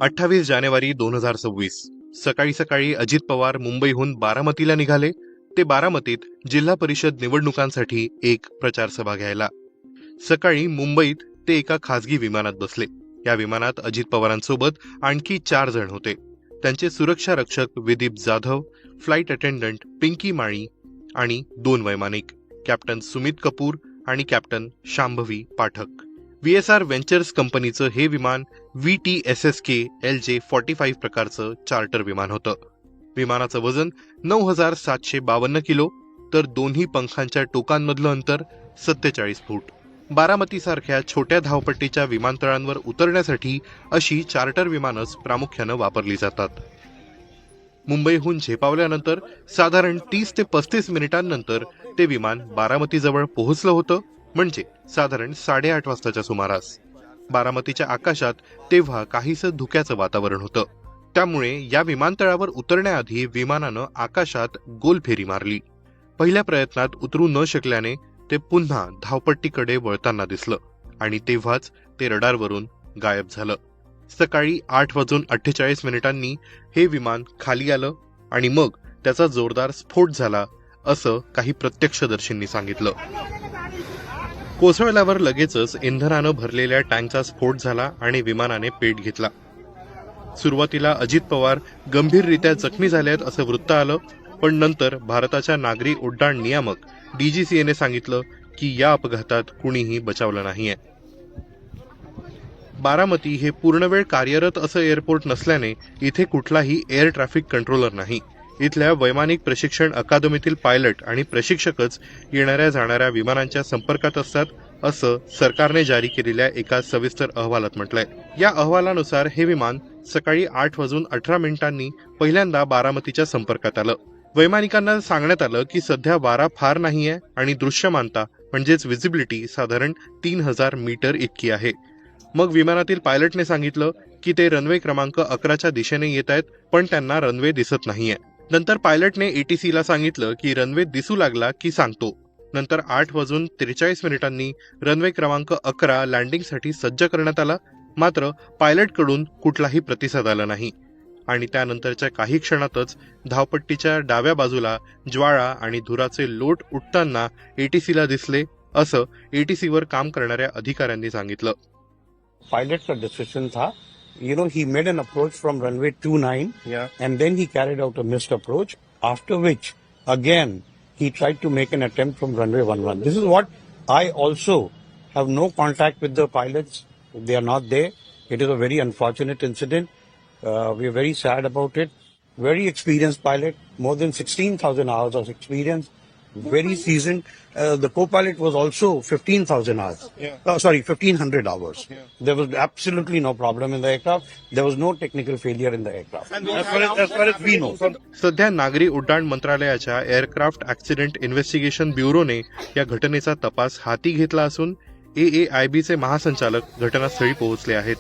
28 जानेवारी 2026 सकाळी सकाळी अजित पवार मुंबईहून बारामतीला निघाले. ते बारामतीत जिल्हा परिषद निवडणुकांसाठी एक प्रचार सभा घ्यायला. सकाळी मुंबईत ते एका खासगी विमानात बसले. या विमानात अजित पवारांसोबत आणखी 4 जण होते. त्यांचे सुरक्षा रक्षक विदीप जाधव, फ्लाईट अटेंडंट पिंकी माळी आणि 2 वैमानिक, कॅप्टन सुमित कपूर आणि captain Shambhavi Pathak. VSR ventures कंपनीचं हे विमान VTSSK LJ-45 प्रकारचं चार्टर विमान होतं. विमानाचं वजन 9,752 किलो, तर दोन्ही पंखांच्या टोकांमधलं अंतर 47 फूट. बारामतीसारख्या छोट्या धावपट्टीच्या विमानतळांवर उतरण्यासाठी अशी चार्टर विमानच प्रामुख्यानं वापरली जातात. मुंबईहून झेपावल्यानंतर साधारण 30 ते 35 मिनिटांनंतर ते विमान बारामतीजवळ पोहोचलं होतं, म्हणजे साधारण 8:30 वाजताच्या सुमारास. बारामतीच्या आकाशात तेव्हा काहीसं धुक्याचं वातावरण होतं. त्यामुळे या विमानतळावर उतरण्याआधी विमानानं आकाशात गोल फेरी मारली. पहिल्या प्रयत्नात उतरू न शकल्याने ते पुन्हा धावपट्टीकडे वळताना दिसलं आणि तेव्हाच ते रडारवरून गायब झालं. सकाळी 8:48 हे विमान खाली आलं आणि मग त्याचा जोरदार स्फोट झाला, असं काही प्रत्यक्षदर्शींनी सांगितलं. कोसळल्यावर लगेचच इंधनानं भरलेल्या टँकचा स्फोट झाला आणि विमानाने पेट घेतला. सुरुवातीला अजित पवार गंभीररित्या जखमी झालेत असं वृत्त आलं, पण नंतर भारताच्या नागरी उड्डाण नियामक DGCAने सांगितलं की या अपघातात कुणीही बचावलं नाहीये. बारामती हे पूर्णवेळ कार्यरत असं एअरपोर्ट नसल्याने इथे कुठलाही एअर ट्रॅफिक कंट्रोलर नाही. इथल्या वैमानिक प्रशिक्षण अकादमीतील पायलट आणि प्रशिक्षकच येणाऱ्या जाणाऱ्या विमानांच्या संपर्कात असतात, असं सरकारने जारी केलेल्या एका सविस्तर अहवालात म्हटलंय. या अहवालानुसार हे विमान सकाळी 8:18 पहिल्यांदा बारामतीच्या संपर्कात आलं. वैमानिकांना सांगण्यात आलं की सध्या वारा फार नाहीये आणि दृश्यमानता म्हणजेच विजिबिलिटी साधारण 3000 मीटर इतकी आहे. मग विमानातील पायलटने सांगितलं की ते रनवे क्रमांक 11च्या दिशेने येत आहेत, पण त्यांना रनवे दिसत नाहीये. नंतर पायलटने ATCला सांगितलं की रनवे दिसू लागला की सांगतो. नंतर 8:43 रनवे क्रमांक 11 लँडिंगसाठी सज्ज करण्यात आला. मात्र पायलटकडून कुठलाही प्रतिसाद आला नाही आणि त्यानंतरच्या काही क्षणातच धावपट्टीच्या डाव्या बाजूला ज्वाळा आणि धुराचे लोट उठताना ATCला दिसले, असं ATCवर काम करणाऱ्या अधिकाऱ्यांनी सांगितलं. पायलट का डिसीजन था. He made an approach from runway 29, and then he carried out a missed approach, after which, again, he tried to make an attempt from runway 11. This is what I also have no contact with the pilots. They are not there. It is a very unfortunate incident. We are very sad about it. Very experienced pilot, more than 16,000 hours of experience. Very seasoned. The co-pilot was also 15,000 hours. 1,500 hours. There was absolutely no problem in the aircraft. There was no technical failure in the aircraft. As far as we know. सध्या नागरी उड्डाण मंत्रालयाच्या aircraft accident investigation ब्युरोने या घटनेचा तपास हाती घेतला असून AAIBचे महासंचालक घटनास्थळी पोहोचले आहेत.